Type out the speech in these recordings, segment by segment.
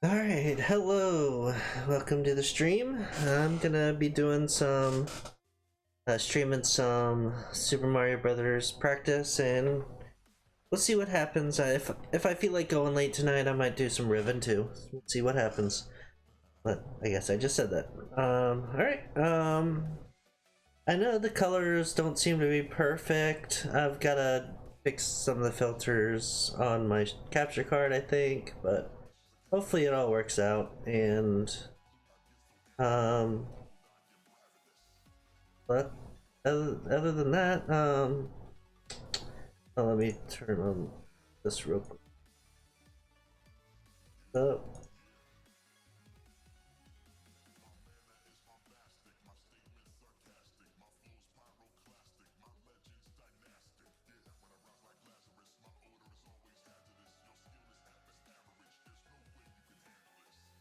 Alright, hello, welcome to the stream. I'm gonna be doing some, streaming some Super Mario Brothers practice, and we'll see what happens. If I feel like going late tonight, I might do some Riven too. We'll see what happens. But I guess I just said that. Alright, I know the colors don't seem to be perfect. I've gotta fix some of the filters on my capture card, I think, but hopefully it all works out. And but other than that, let me turn on this real quick.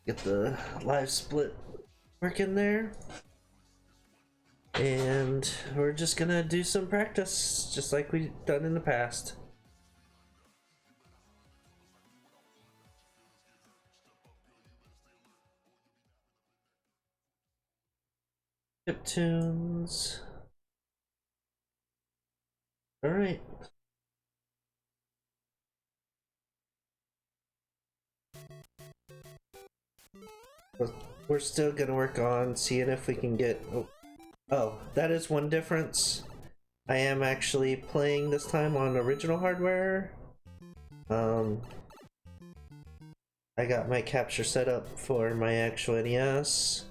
Get the live split working there, and we're just gonna do some practice just like we've done in the past. Chip tunes. All right. We're still gonna work on seeing if we can get. Oh, that is one difference. I am actually playing this time on original hardware. I got my capture set up for my actual NES.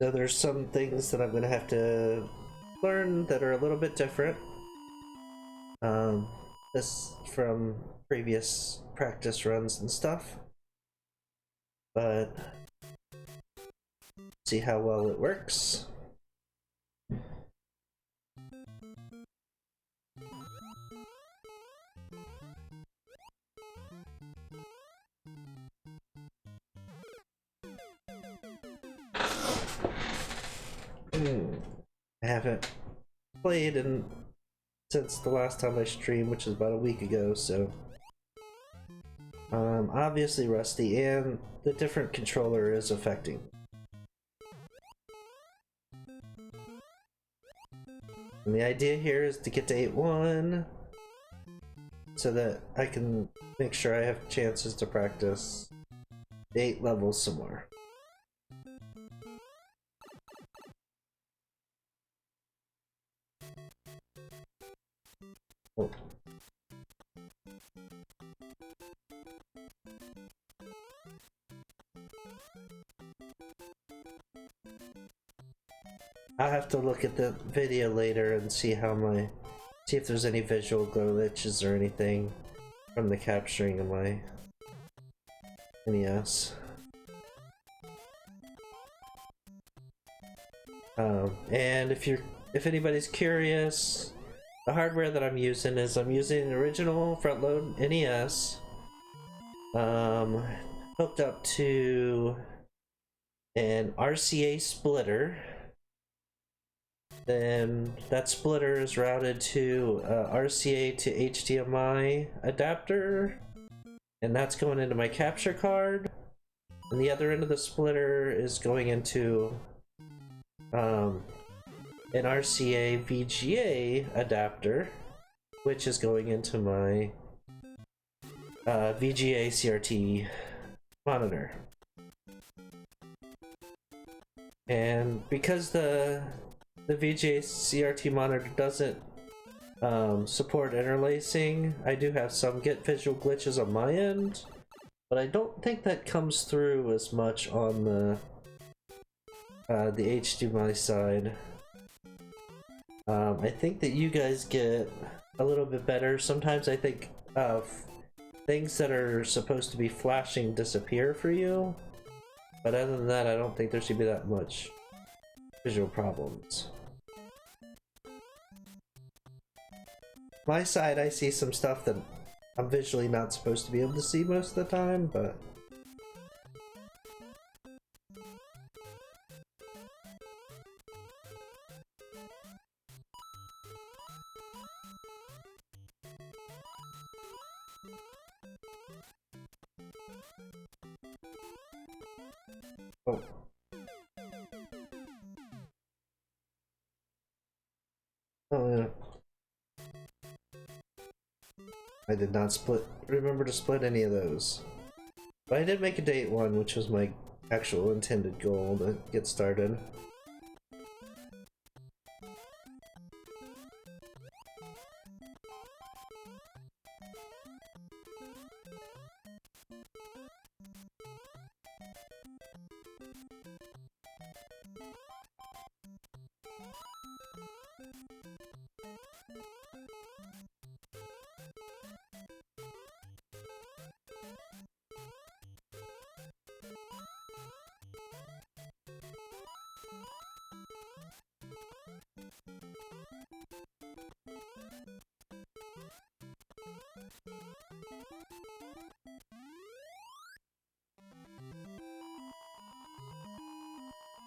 So there's some things that I'm gonna have to learn that are a little bit different. This from previous practice runs and stuff, but see how well it works. I haven't played since the last time I streamed, which is about a week ago, so obviously rusty, and the different controller is affecting. And the idea here is to get to 8-1 so that I can make sure I have chances to practice the 8 levels some more. Oh. I'll have to look at the video later and see if there's any visual glitches or anything from the capturing of my NES. And if anybody's curious, the hardware that I'm using is I'm using an original front load NES, hooked up to an RCA splitter. Then that splitter is routed to RCA to HDMI adapter, and that's going into my capture card. And the other end of the splitter is going into an RCA VGA adapter, which is going into my VGA CRT monitor. And because the VGA CRT monitor doesn't support interlacing, I do have some visual glitches on my end, but I don't think that comes through as much on the HDMI side. I think that you guys get a little bit better. Sometimes I think things that are supposed to be flashing disappear for you, but other than that, I don't think there should be that much visual problems. My side, I see some stuff that I'm visually not supposed to be able to see most of the time, but oh. Oh, yeah. I did not remember to split any of those. But I did make a date one, which was my actual intended goal to get started.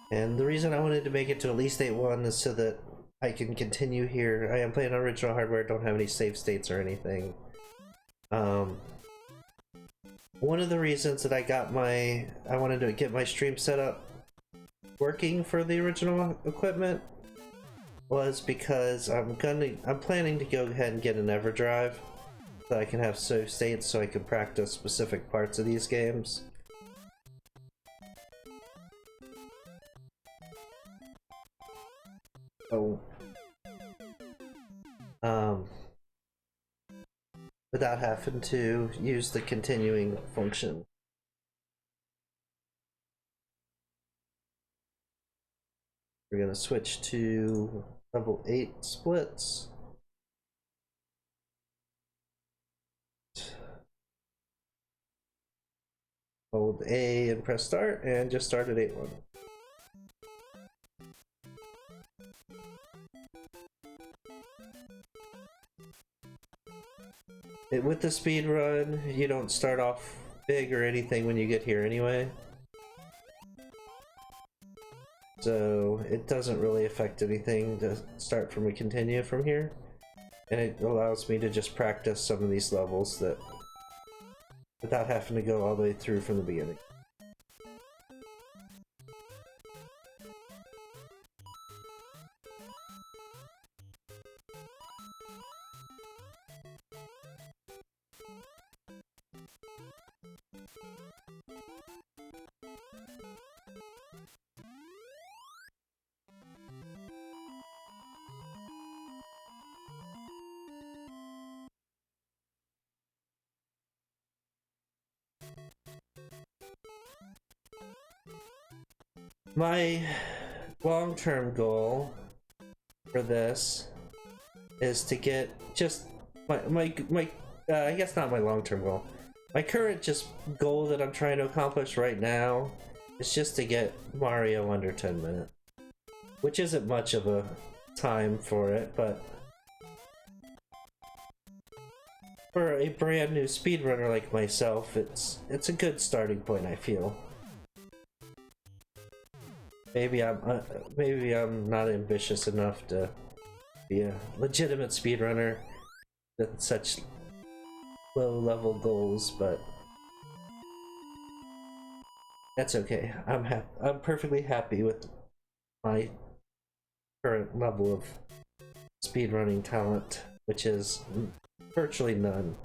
And the reason I wanted to make it to at least 8.1 is so that I can continue here. I am playing on original hardware, don't have any save states or anything. One of the reasons that I wanted to get my stream set up working for the original equipment was because I'm planning to go ahead and get an EverDrive so I can have save states so I can practice specific parts of these games. Oh. Without having to use the continuing function. We're gonna switch to level 8 splits. Hold A and press start, and just start at 8.1. With the speed run, you don't start off big or anything when you get here anyway. So it doesn't really affect anything to start from a continue from here. And it allows me to just practice some of these levels without having to go all the way through from the beginning. My long-term goal for this is to get just my I guess not my long-term goal. My current just goal that I'm trying to accomplish right now is just to get Mario under 10 minutes, which isn't much of a time for it, but for a brand new speedrunner like myself, it's a good starting point, I feel. Maybe I'm not ambitious enough to be a legitimate speedrunner with such low-level goals, but that's okay. I'm perfectly happy with my current level of speedrunning talent, which is virtually none.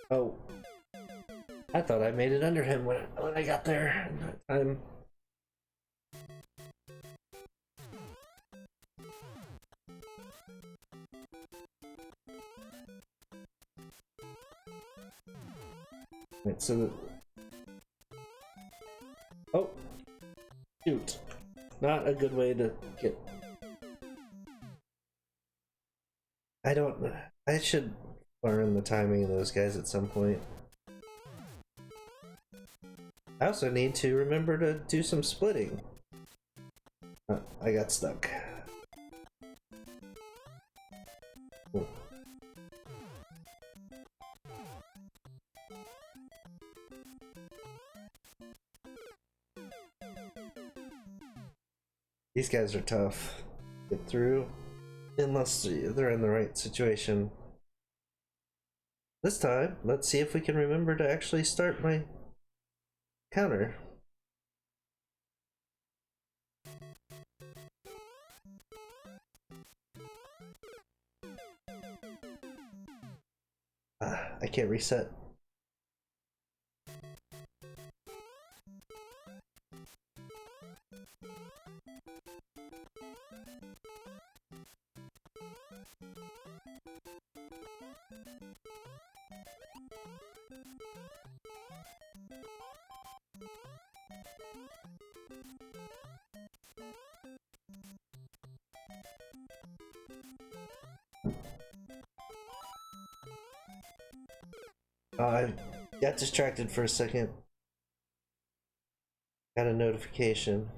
Oh, I thought I made it under him when I got there. Right, so oh, shoot. Not a good way to get... I should learn the timing of those guys at some point. I also need to remember to do some splitting. I got stuck. Ooh. These guys are tough to get through, unless they're in the right situation. This time, let's see if we can remember to actually start my counter. I can't reset. I got distracted for a second. Got a notification.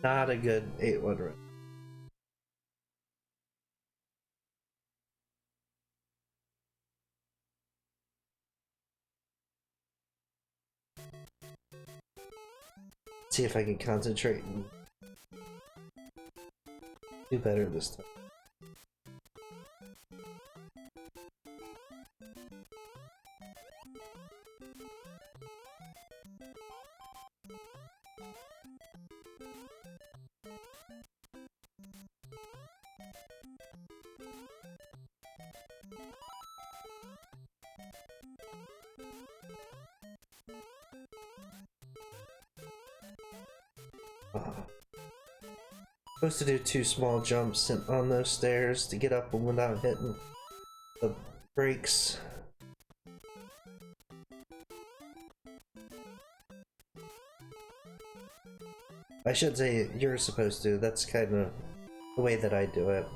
Not a good 8-1 run. See if I can concentrate and do better this time. Supposed to do 2 small jumps on those stairs to get up without hitting the brakes. I should say you're supposed to. That's kind of the way that I do it.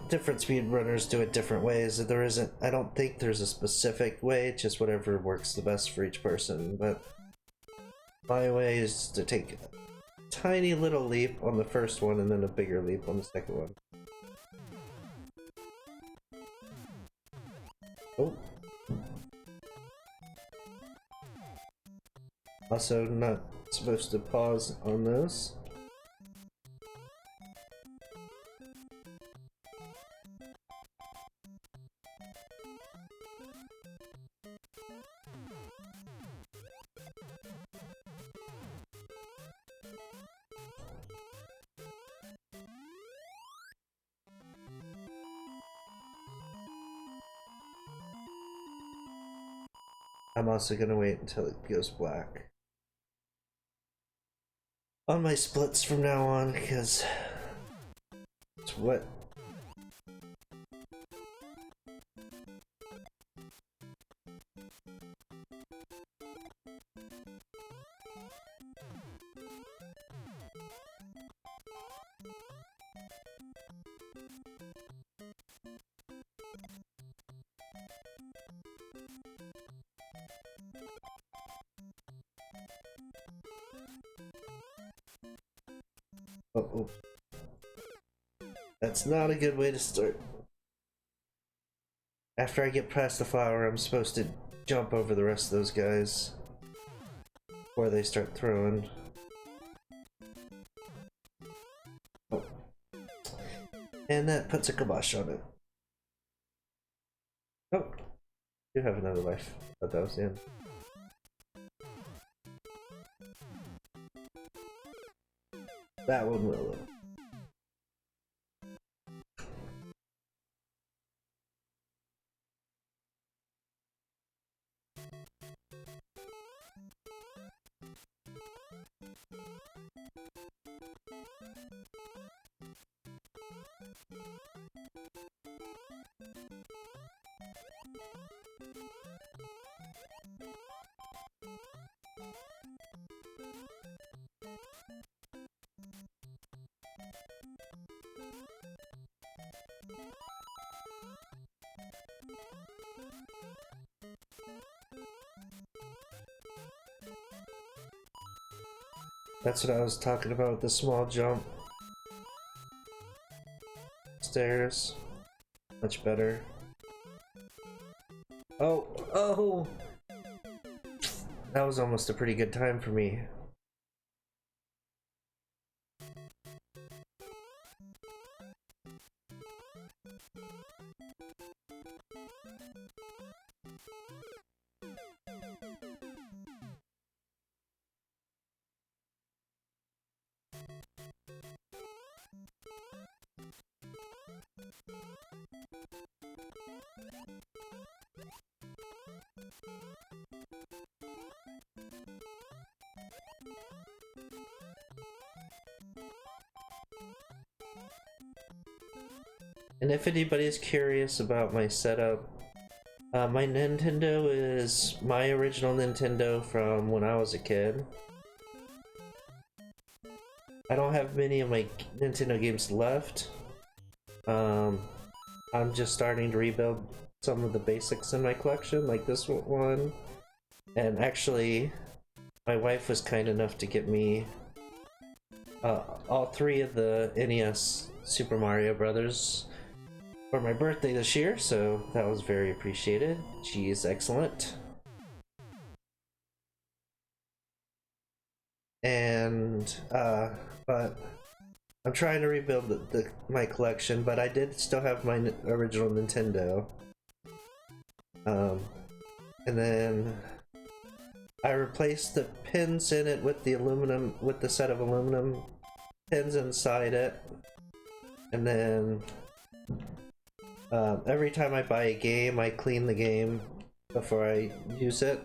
Different speedrunners do it different ways. There isn't. I don't think there's a specific way. Just whatever works the best for each person. But my way is to take a tiny little leap on the first one and then a bigger leap on the second one. Oh. Also not supposed to pause on those. I'm also gonna wait until it goes black on my splits from now on, because it's what. Oh, that's not a good way to start. After I get past the flower, I'm supposed to jump over the rest of those guys before they start throwing. Oh. And that puts a kibosh on it. Oh, you have another life. I thought that was the end. That one will. That's what I was talking about, the small jump. Stairs. Much better. Oh! Oh! That was almost a pretty good time for me. And if anybody's curious about my setup, my Nintendo is my original Nintendo from when I was a kid. I don't have many of my Nintendo games left. I'm just starting to rebuild some of the basics in my collection, like this one. And actually, my wife was kind enough to get me all three of the NES Super Mario Brothers for my birthday this year, so that was very appreciated. She is excellent. And but I'm trying to rebuild my collection, but I did still have my original Nintendo. And then I replaced the pins in it with the set of aluminum pins inside it. And then every time I buy a game, I clean the game before I use it.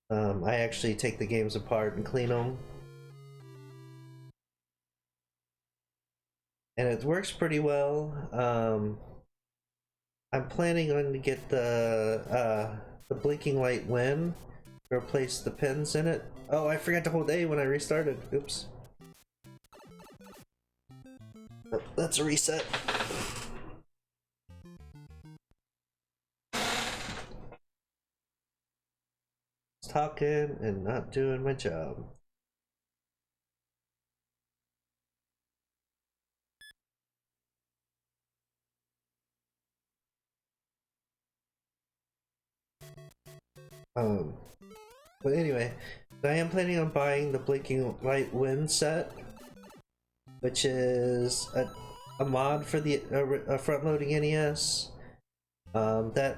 I actually take the games apart and clean them. And it works pretty well. I'm planning on to get the blinking light Win, replace the pins in it. Oh, I forgot to hold A when I restarted. Oops. That's a reset. Talking and not doing my job. But anyway, I am planning on buying the blinking light Win set, which is a mod for the front-loading NES that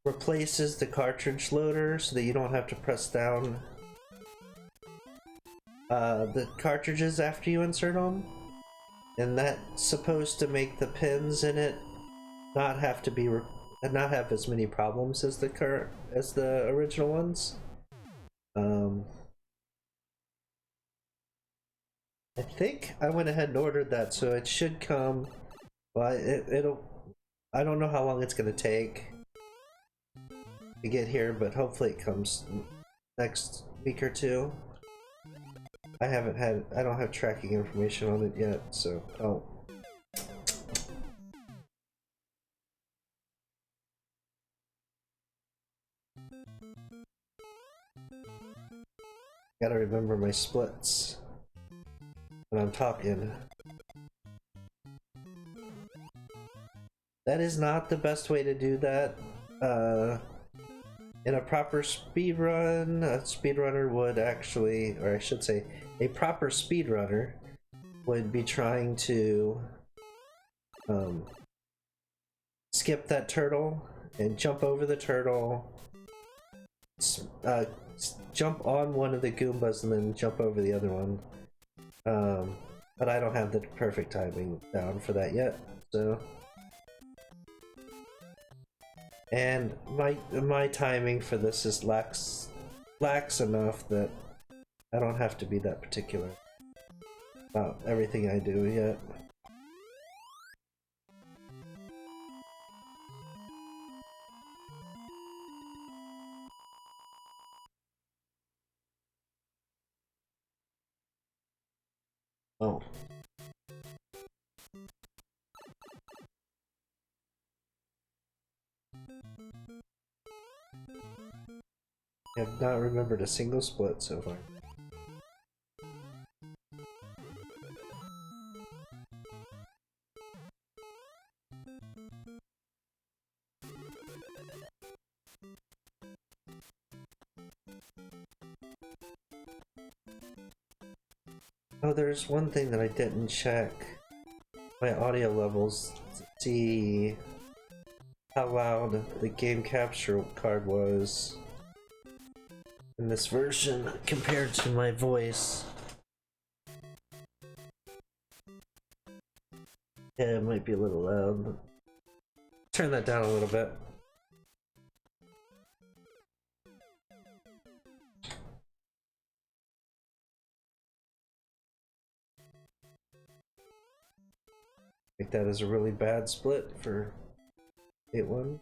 replaces the cartridge loader so that you don't have to press down the cartridges after you insert them, and that's supposed to make the pins in it not have to be and not have as many problems as the original ones. I think I went ahead and ordered that, so it should come. Well, it'll. I don't know how long it's gonna take to get here, but hopefully it comes next week or two. I don't have tracking information on it yet, so oh. Gotta remember my splits when I'm talking. That is not the best way to do that. In a proper speedrun, a speedrunner would actually, or I should say, a proper speedrunner would be trying to skip that turtle and jump over the turtle, jump on one of the Goombas and then jump over the other one. But I don't have the perfect timing down for that yet, so. And my timing for this is lax enough that I don't have to be that particular about everything I do yet. Oh. I have not remembered a single split so far. Oh, there's one thing that I didn't check. My audio levels to see how loud the game capture card was in this version compared to my voice. Yeah, it might be a little loud. Turn that down a little bit. I think that is a really bad split for 8-1.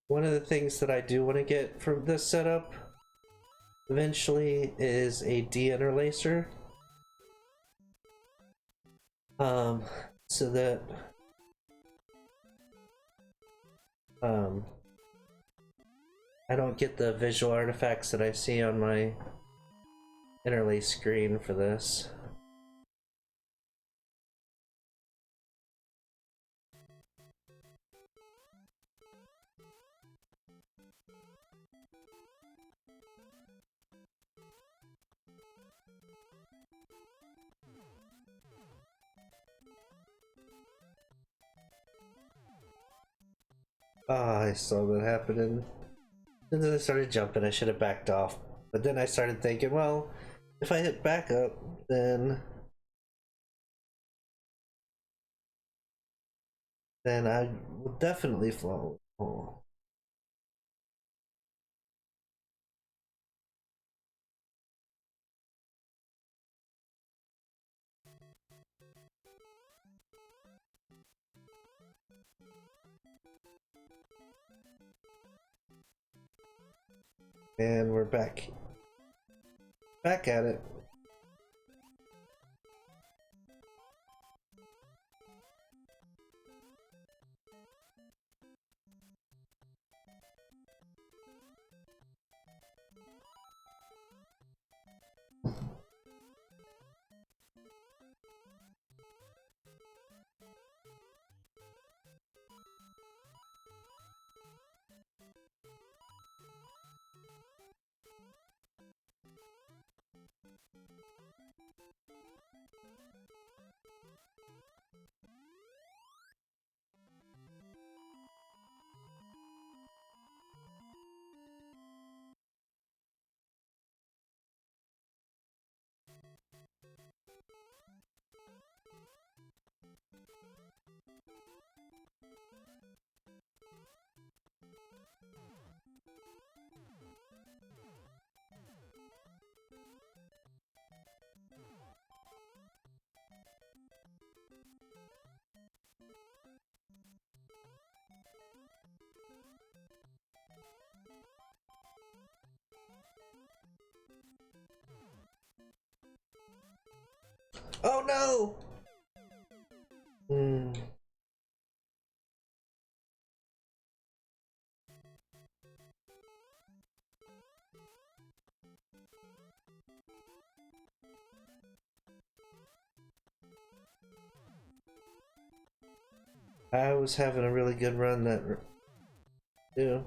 One of the things that I do want to get from this setup eventually is a de-interlacer. So that I don't get the visual artifacts that I see on my interlace screen for this. Ah, I saw that happening. And then I started jumping, I should have backed off. But then I started thinking, well, if I hit back up, then I will definitely fall. Oh. And we're back at it. Oh no! Hmm. I was having a really good run that too.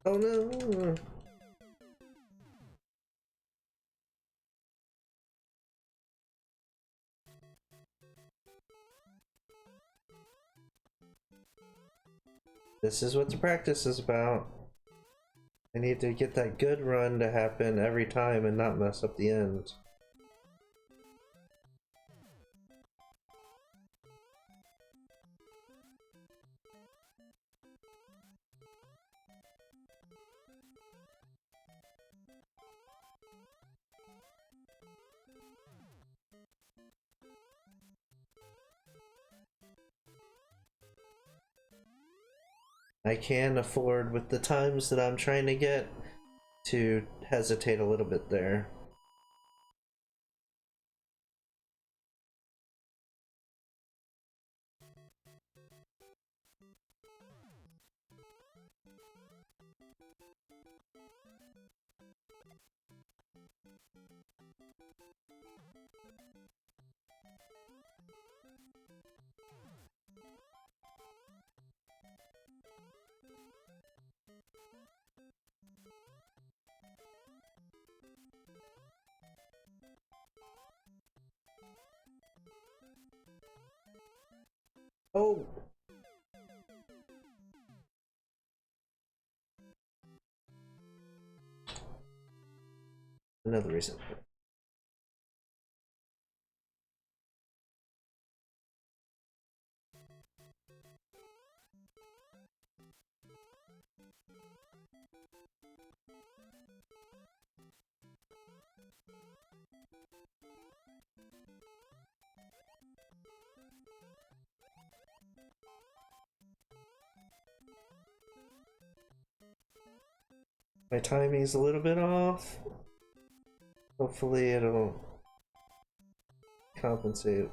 Oh no! This is what the practice is about. I need to get that good run to happen every time and not mess up the end. I can afford, with the times that I'm trying to get, to hesitate a little bit there. Oh! Another reason. My timing's a little bit off. Hopefully it'll compensate.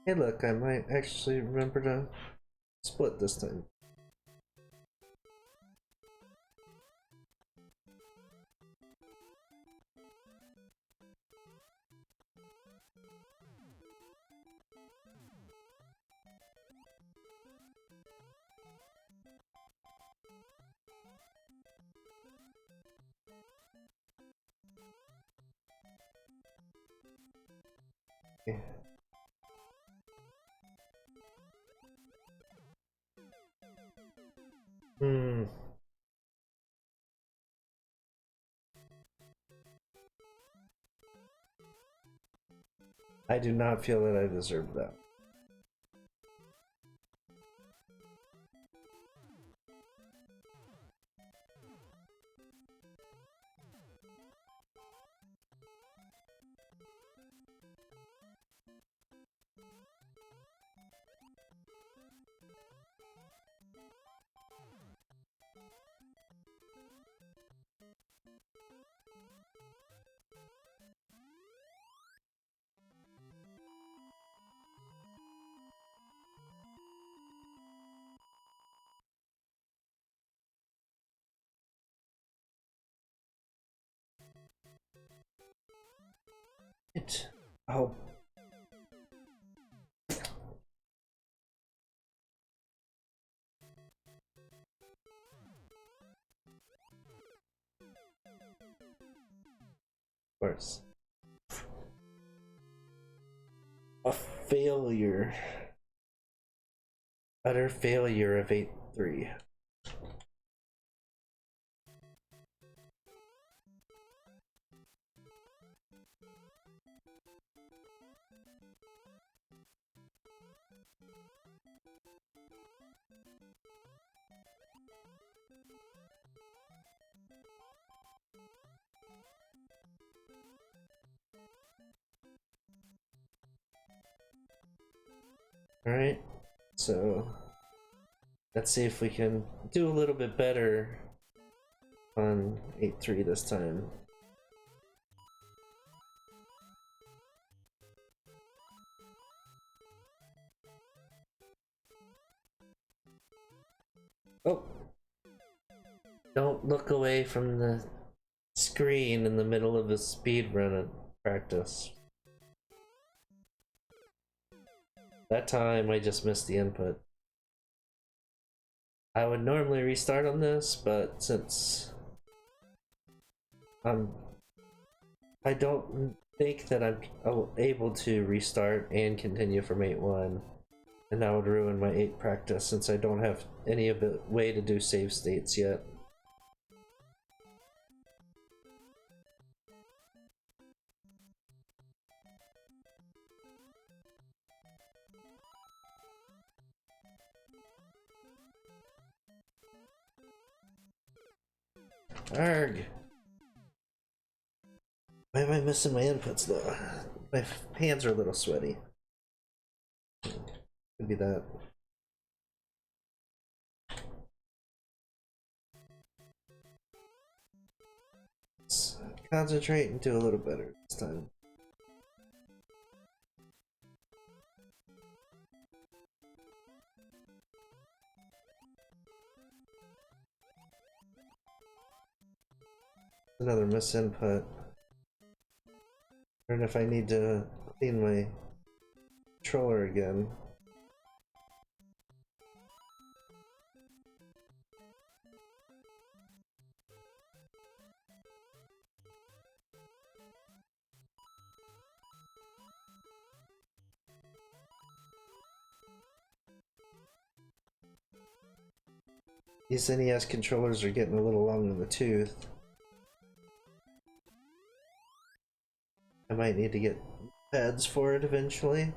Hey look, I might actually remember to split this time. Okay. Hmm. I do not feel that I deserve that. Oh. Of course. A failure. Utter failure of 8-3. Alright, so let's see if we can do a little bit better on 8-3 this time. Oh! Don't look away from the screen in the middle of a speedrun practice. That time I just missed the input. I would normally restart on this, but since I don't think that I'm able to restart and continue from 8-1, and that would ruin my 8 practice since I don't have any way to do save states yet. Arg! Why am I missing my inputs though? My hands are a little sweaty. Could be that. Let's concentrate and do a little better this time. Another misinput. And if I need to clean my controller again. These NES controllers are getting a little long in the tooth. I might need to get pads for it eventually.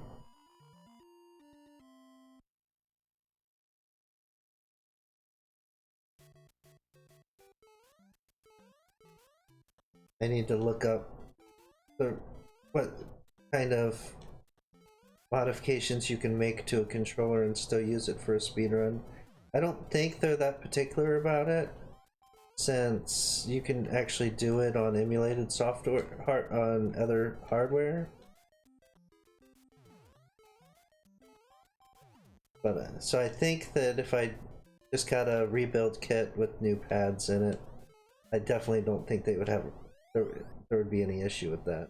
I need to look up what kind of modifications you can make to a controller and still use it for a speedrun. I don't think they're that particular about it, since you can actually do it on emulated software on other hardware. But so I think that if I just got a rebuild kit with new pads in it, I definitely don't think they would have there would be any issue with that.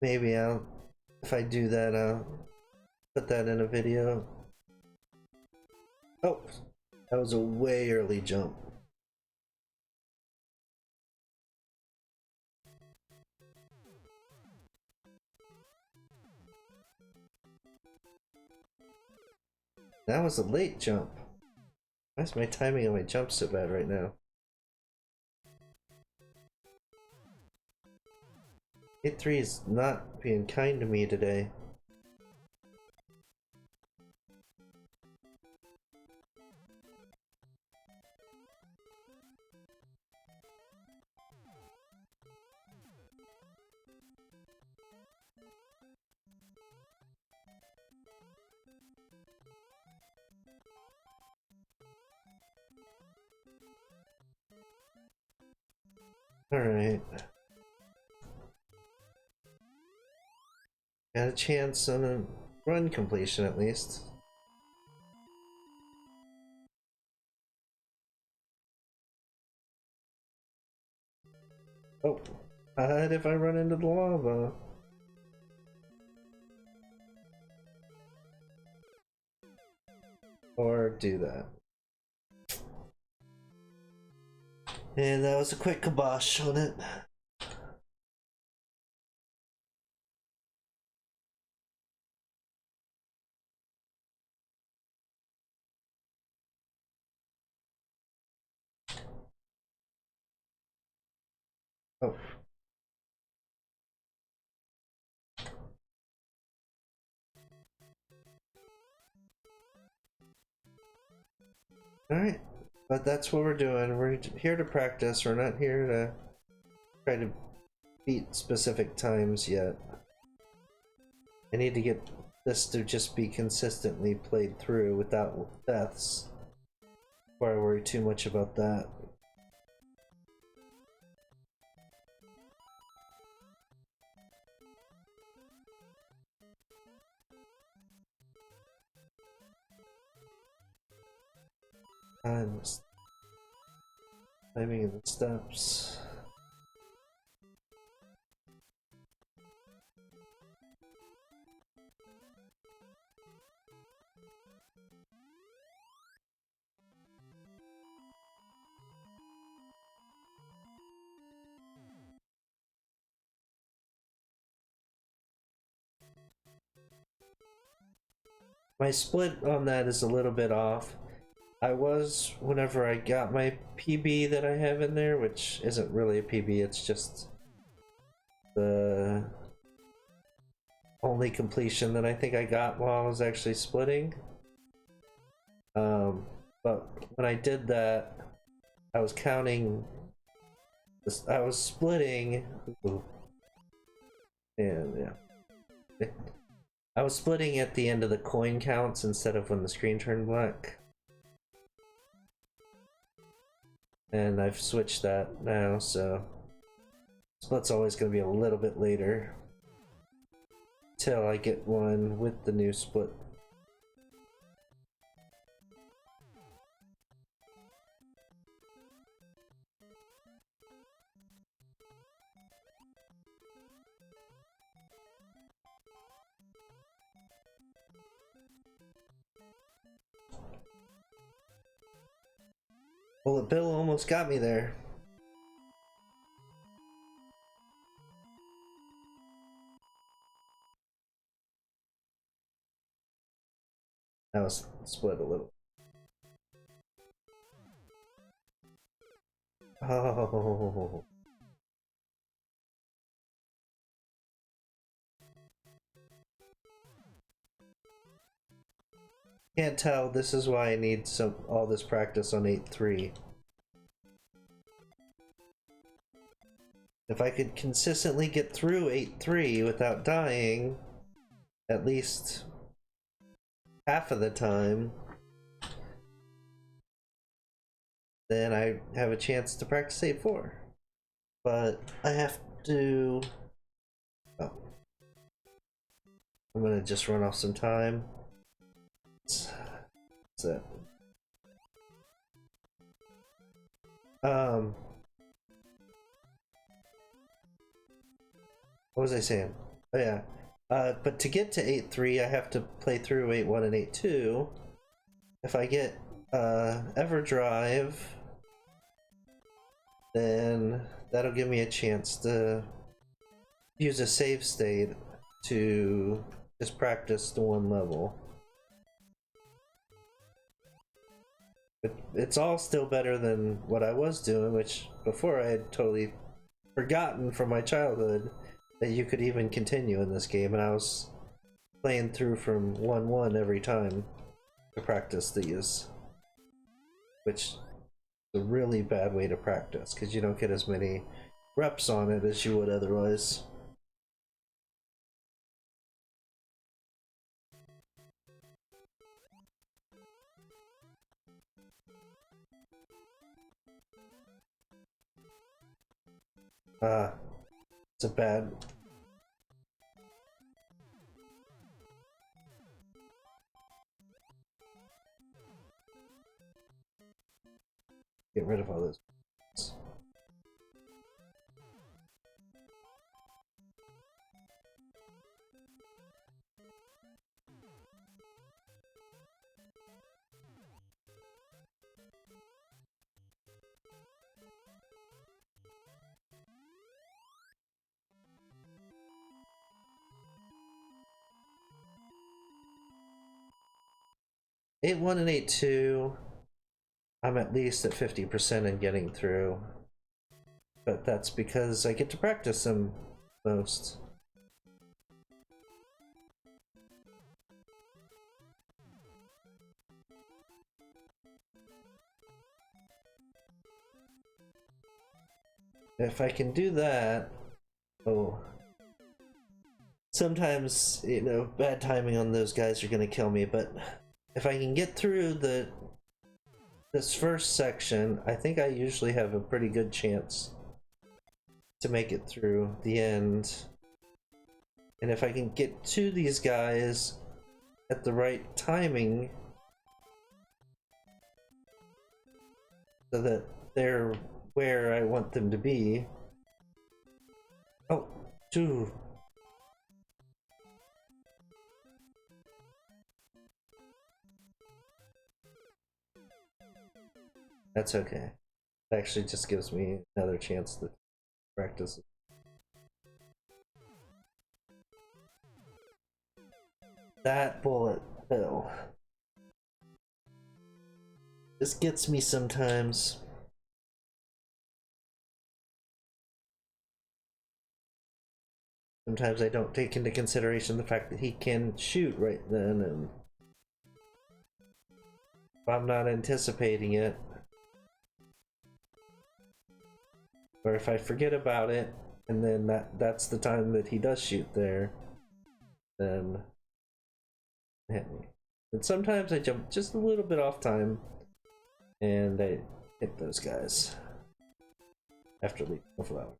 Maybe if I do that, I'll put that in a video. Oh, that was a way early jump. That was a late jump. Why is my timing on my jump so bad right now? 8-3 is not being kind to me today. Alright. Got a chance on a run completion at least. Oh, what if I run into the lava? Or do that. And that was a quick kibosh on it. Oh. Alright, but that's what we're doing. We're here to practice. We're not here to try to beat specific times yet. I need to get this to just be consistently played through without deaths before I worry too much about that. Timing of the steps. My split on that is a little bit off. I was, whenever I got my PB that I have in there, which isn't really a PB, it's just the only completion that I think I got while I was actually splitting. But when I did that, I was counting, I was splitting, and yeah. I was splitting at the end of the coin counts instead of when the screen turned black. And I've switched that now, so split's always going to be a little bit later till I get one with the new split. Bullet Bill almost got me there. That was split a little. Oh. Can't tell. This is why I need all this practice on 8-3. If I could consistently get through 8-3 without dying, at least half of the time, then I have a chance to practice 8-4. But I have to... Oh. I'm gonna just run off some time. What's that? What was I saying? Oh yeah. But to get to 8-3, I have to play through 8-1 and 8-2. If I get Everdrive, then that'll give me a chance to use a save state to just practice the one level. But it's all still better than what I was doing, which before I had totally forgotten from my childhood that you could even continue in this game, and I was playing through from 1-1 every time to practice these, which is a really bad way to practice because you don't get as many reps on it as you would otherwise. It's a bad... Get rid of all this. 8-1 and 8-2. I'm at least at 50% in getting through. But that's because I get to practice them most. If I can do that, oh, sometimes, you know, bad timing on those guys are gonna kill me, but if I can get through this first section, I think I usually have a pretty good chance to make it through the end. And if I can get to these guys at the right timing so that they're where I want them to be. Oh, dude. That's okay. It actually just gives me another chance to practice. That bullet bill just gets me sometimes. Sometimes I don't take into consideration the fact that he can shoot right then, and if I'm not anticipating it, or if I forget about it, and then that's the time that he does shoot there, then hit me. And sometimes I jump just a little bit off time, and I hit those guys after leaving the flower.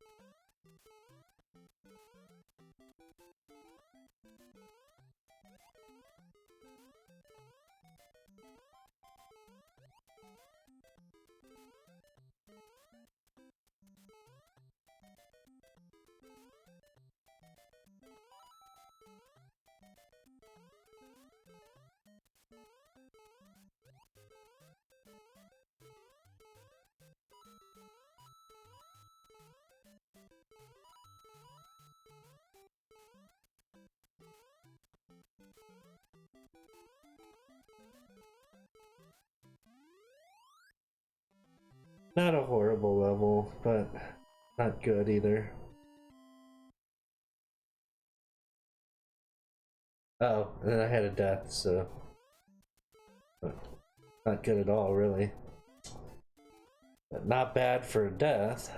Not a horrible level, but not good either. Oh, and then I had a death, so not good at all, really. But not bad for a death.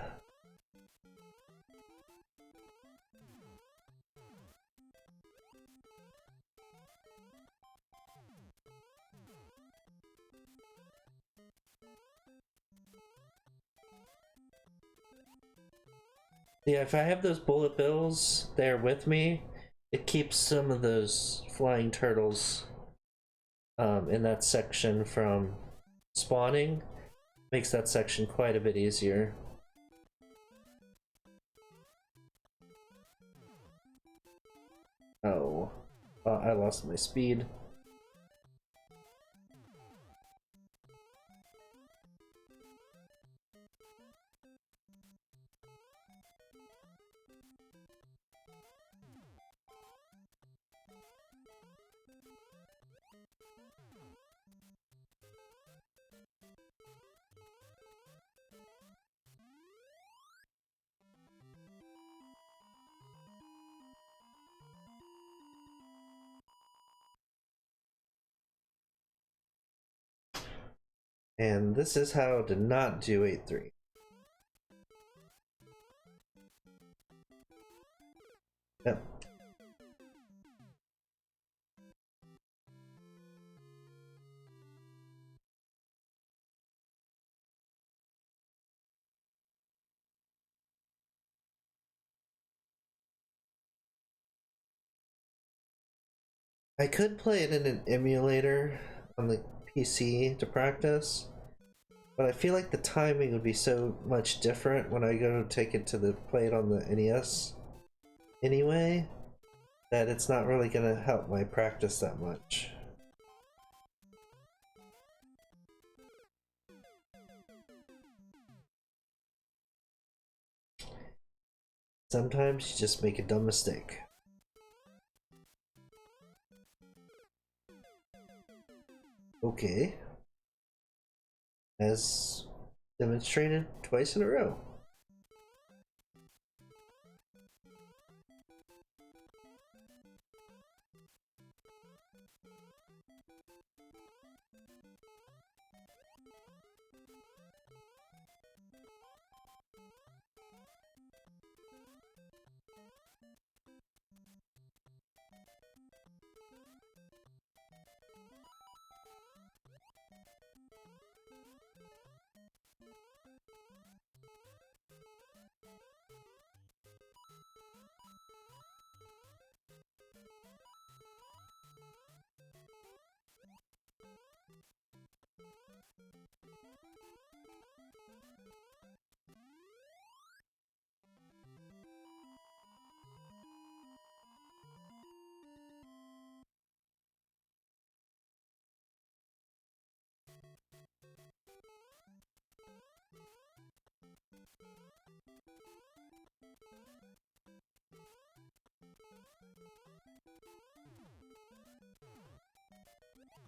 Yeah, if I have those bullet bills there with me, it keeps some of those flying turtles in that section from spawning. Makes that section quite a bit easier. Oh, I lost my speed. And this is how to not do 8-3. Yep. I could play it in an emulator on the PC to practice, but I feel like the timing would be so much different when I go to take it to play it on the NES anyway, that it's not really gonna help my practice that much. Sometimes you just make a dumb mistake. Okay. As demonstrated twice in a row.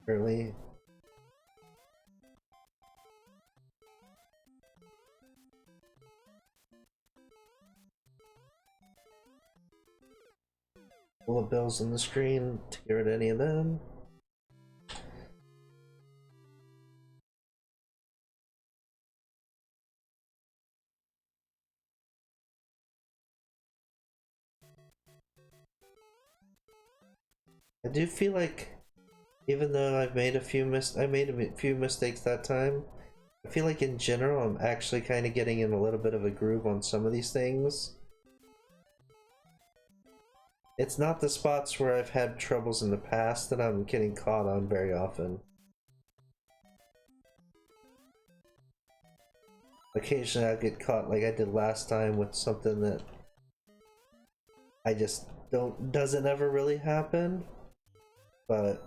Early. Full of bills on the screen to get rid of any of them. I do feel like, even though I made a few mistakes that time, I feel like in general I'm actually kind of getting in a little bit of a groove on some of these things. It's not the spots where I've had troubles in the past that I'm getting caught on very often. Occasionally I'll get caught like I did last time with something that I just doesn't ever really happen, but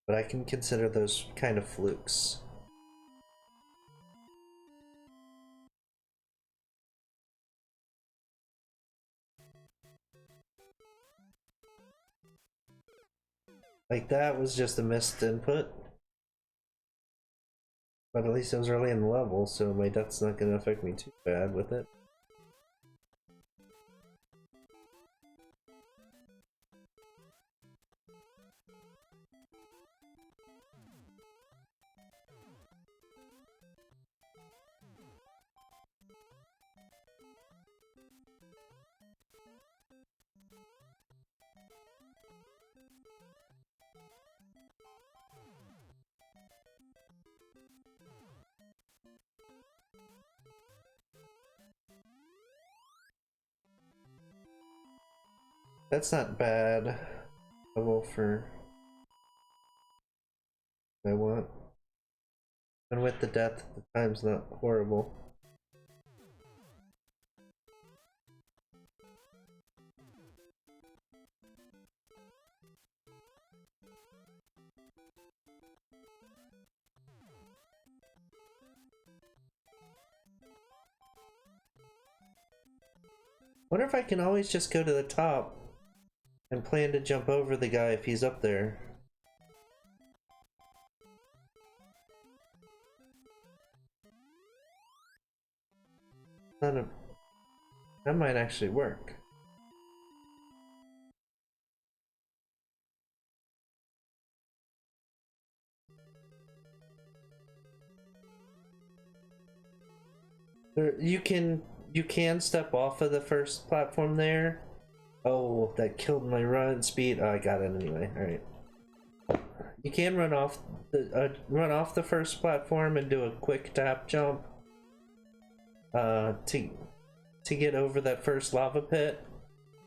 I can consider those kind of flukes. Like that was just a missed input. But at least it was early in the level, so my death's not gonna affect me too bad with it. That's not bad level for what I want. And with the death, the time's not horrible. Wonder if I can always just go to the top and plan to jump over the guy if he's up there. That might actually work. You can step off of the first platform there. Oh, that killed my run speed. Oh, I got it anyway. All right. You can run off the first platform and do a quick tap jump to get over that first lava pit,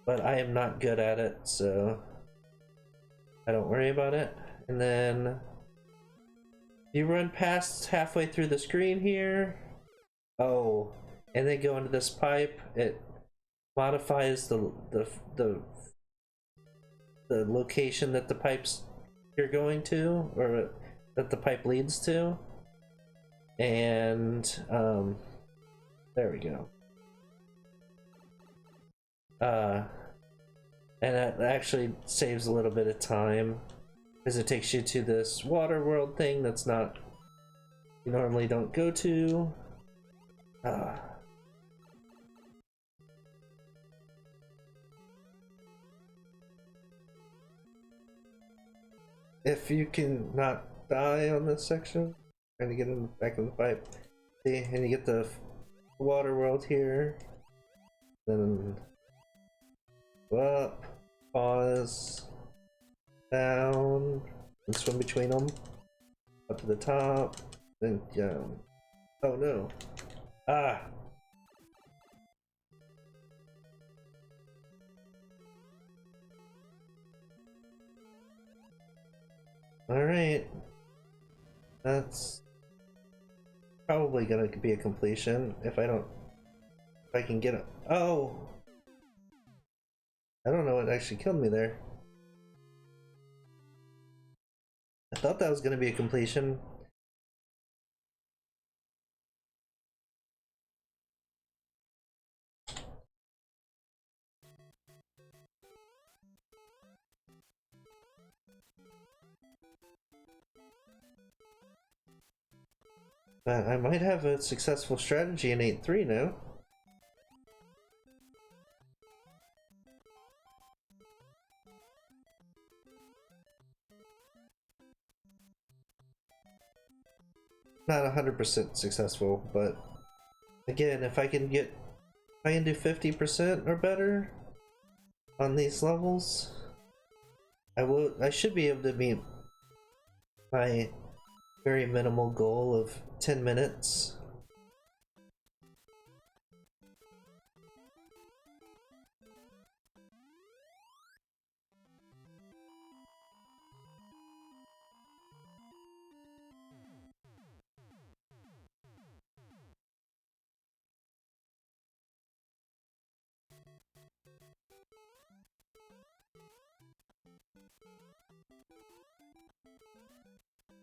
but I am not good at it, so I don't worry about it. And then you run past halfway through the screen here. Oh, and then go into this pipe. It modifies the location that the pipes you're going to, or that the pipe leads to. And there we go. And that actually saves a little bit of time because it takes you to this water world thing that's not, you normally don't go to. If you can not die on this section, trying to get back in the pipe, see, and you get the water world here, then go up, pause, down, and swim between them, up to the top, then down. Oh no. Ah! Alright. That's probably gonna be a completion if I can get it. Oh! I don't know what actually killed me there. I thought that was gonna be a completion. But I might have a successful strategy in 8-3 now. Not 100% successful, but again, if I can do 50% or better on these levels, I should be able to meet my very minimal goal of 10 minutes.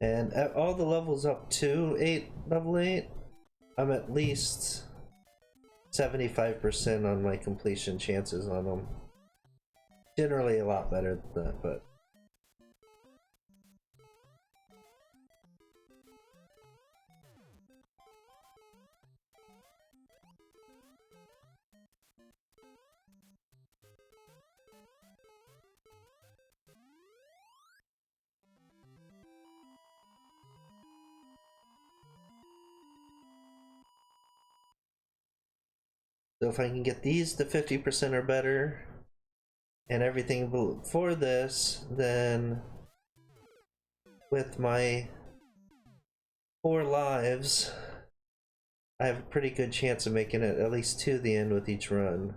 And at all the levels up to level 8, I'm at least 75% on my completion chances on them. Generally a lot better than that, but so if I can get these to 50% or better and everything for this, then with my 4 lives, I have a pretty good chance of making it at least to the end with each run.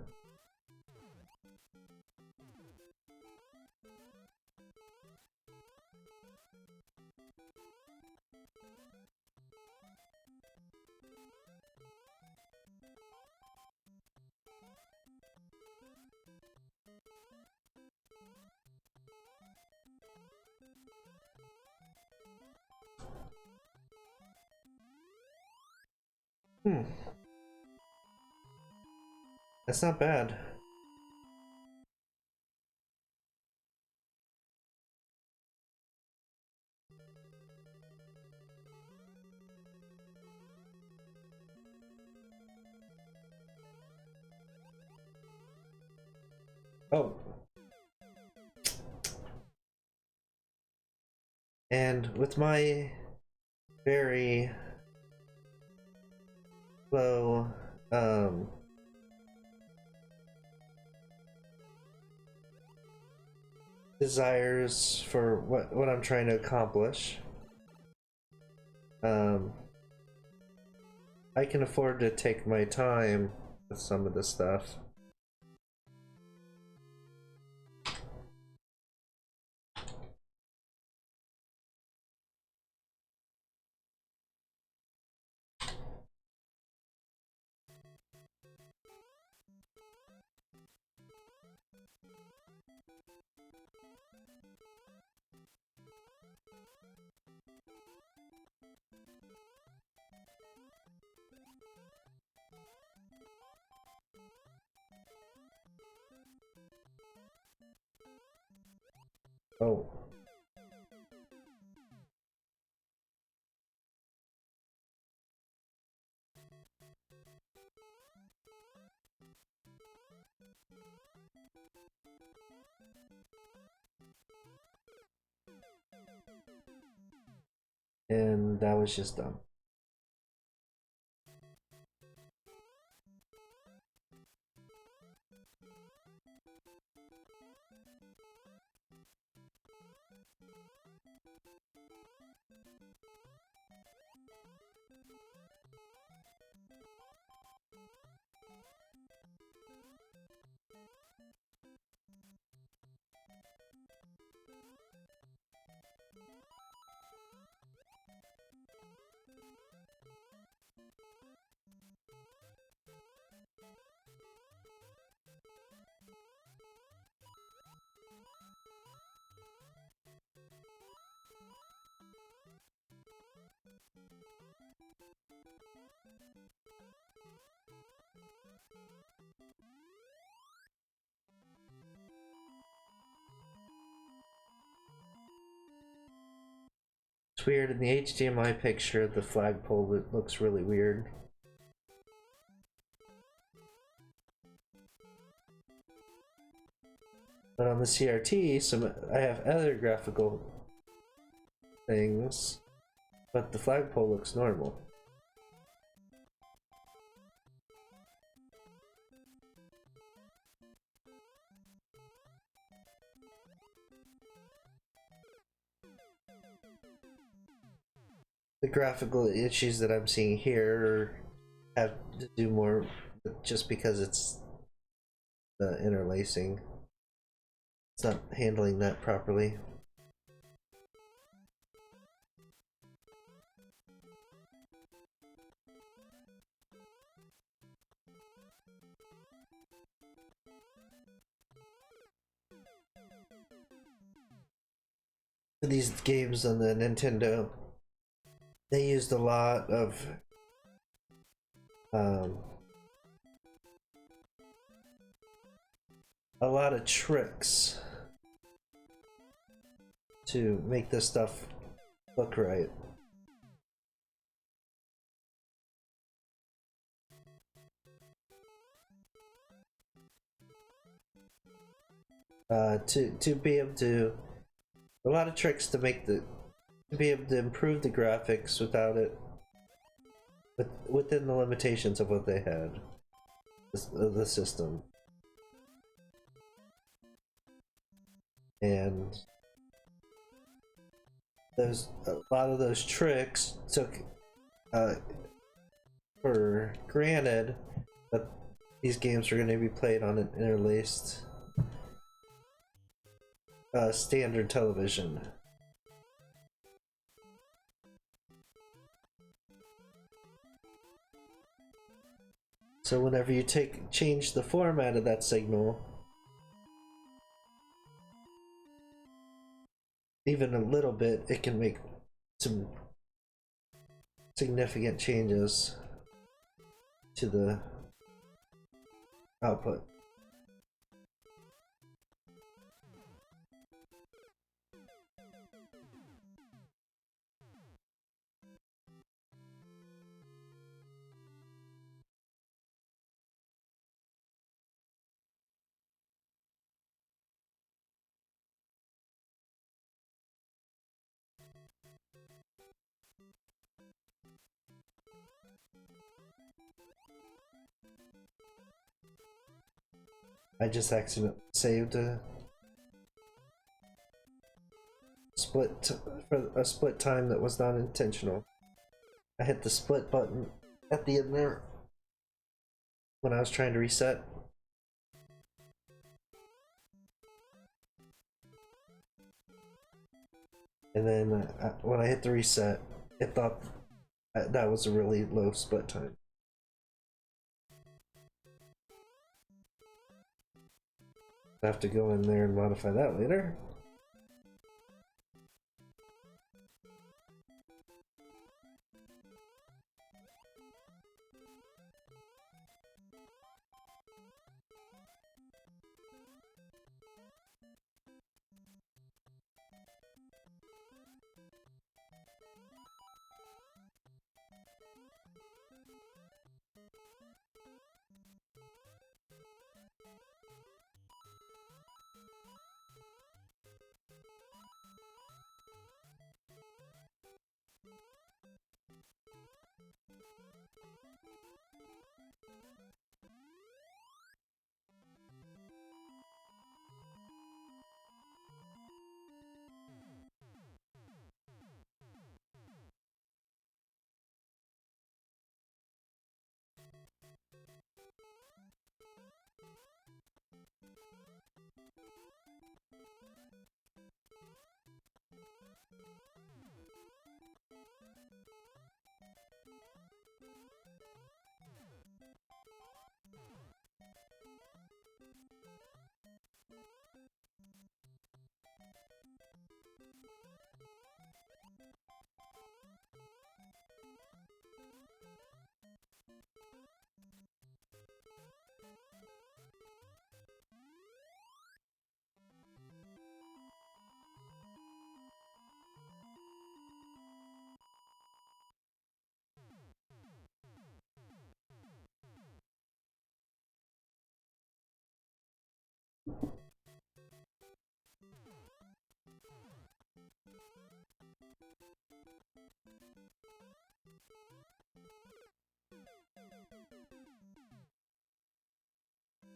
That's not bad. Oh. And with my very low desires for what I'm trying to accomplish, I can afford to take my time with some of this stuff. Oh. And that was just dumb. It's weird in the HDMI picture, the flagpole, it looks really weird. But on the CRT, I have other graphical things, but the flagpole looks normal. The graphical issues that I'm seeing here have to do more just because it's the interlacing. It's not handling that properly. These games on the Nintendo, they used a lot of tricks to make this stuff look right. To be able to, a lot of tricks to make to be able to improve the graphics without it, within the limitations of what they had, the system. And a lot of those tricks took for granted that these games are going to be played on an interlaced standard television. So whenever you change the format of that signal, even a little bit, it can make some significant changes to the output. I just accidentally saved a for a split time that was not intentional. I hit the split button at the end there when I was trying to reset. And then when I hit the reset, it thought that was a really low split time. I have to go in there and modify that later.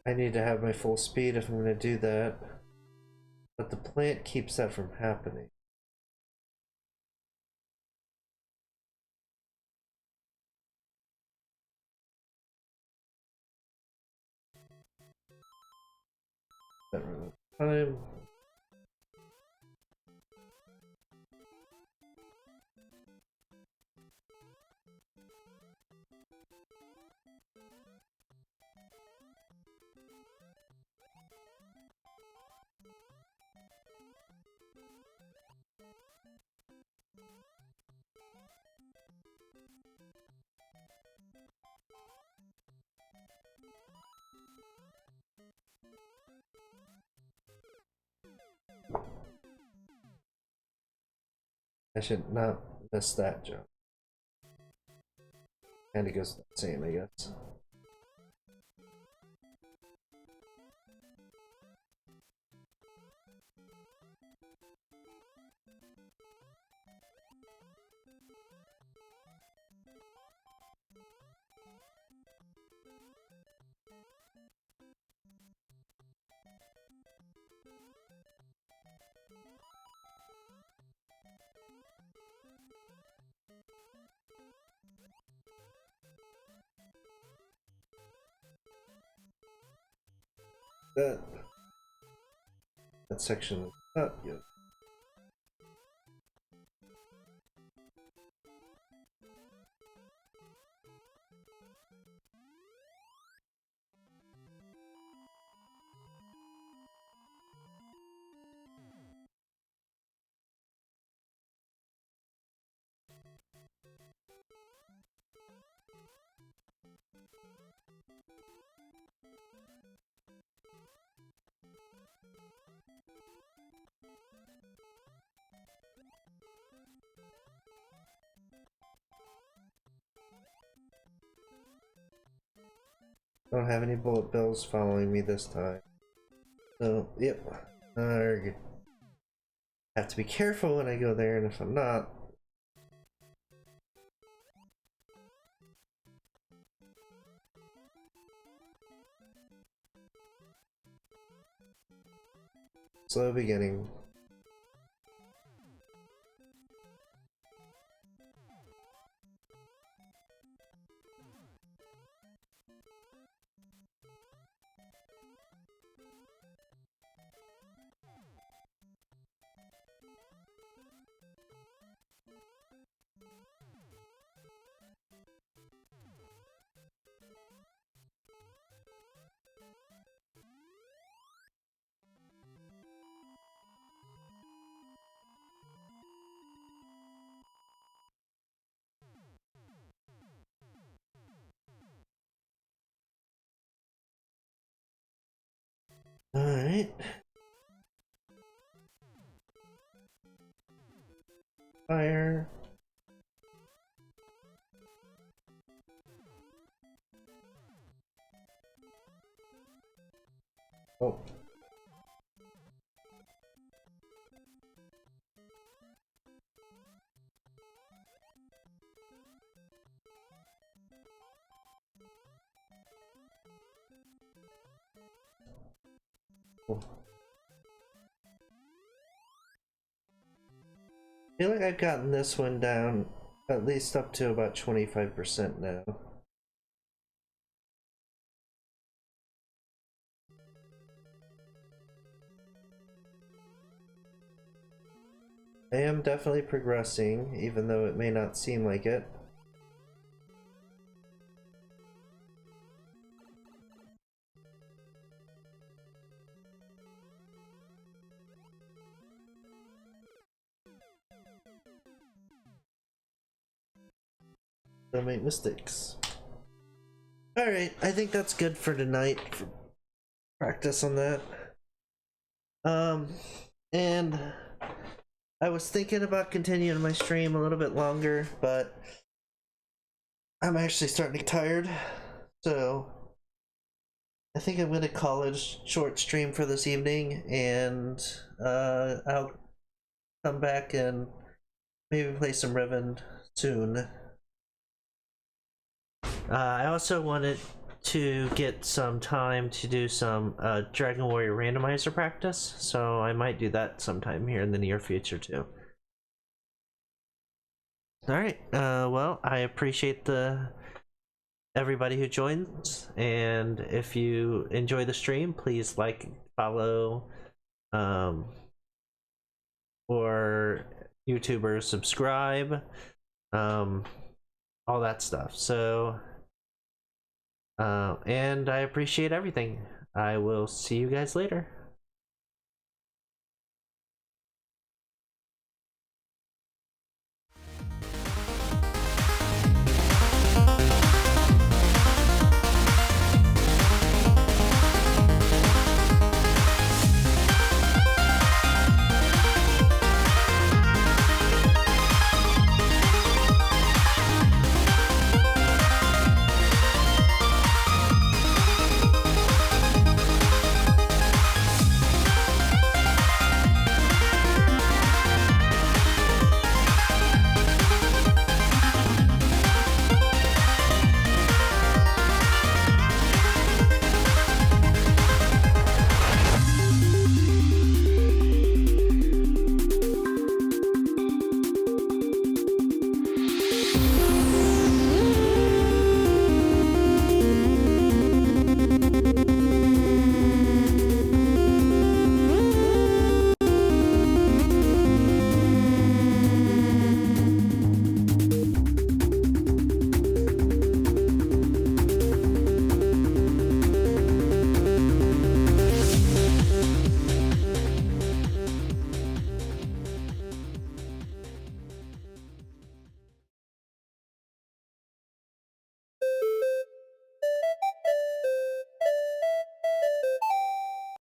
I need to have my full speed if I'm going to do that. But the plant keeps that from happening. Time. I should not miss that jump. And it goes the same, I guess. That section is not good. I don't have any bullet bills following me this time. So, yep. I have to be careful when I go there, and if I'm not... Slow beginning. Alright. Fire. Oh. I feel like I've gotten this one down at least up to about 25% now. I am definitely progressing, even though it may not seem like it. Don't make mistakes. Alright, I think that's good for tonight. For practice on that. And I was thinking about continuing my stream a little bit longer, but I'm actually starting to get tired. So I I think I'm gonna call it a short stream for this evening, and I'll come back and maybe play some Riven soon. I also wanted to get some time to do some Dragon Warrior randomizer practice, so I might do that sometime here in the near future too. Alright, well, I appreciate everybody who joins, and if you enjoy the stream, please like, follow, or YouTubers subscribe, all that stuff. So and I appreciate everything. I will see you guys later.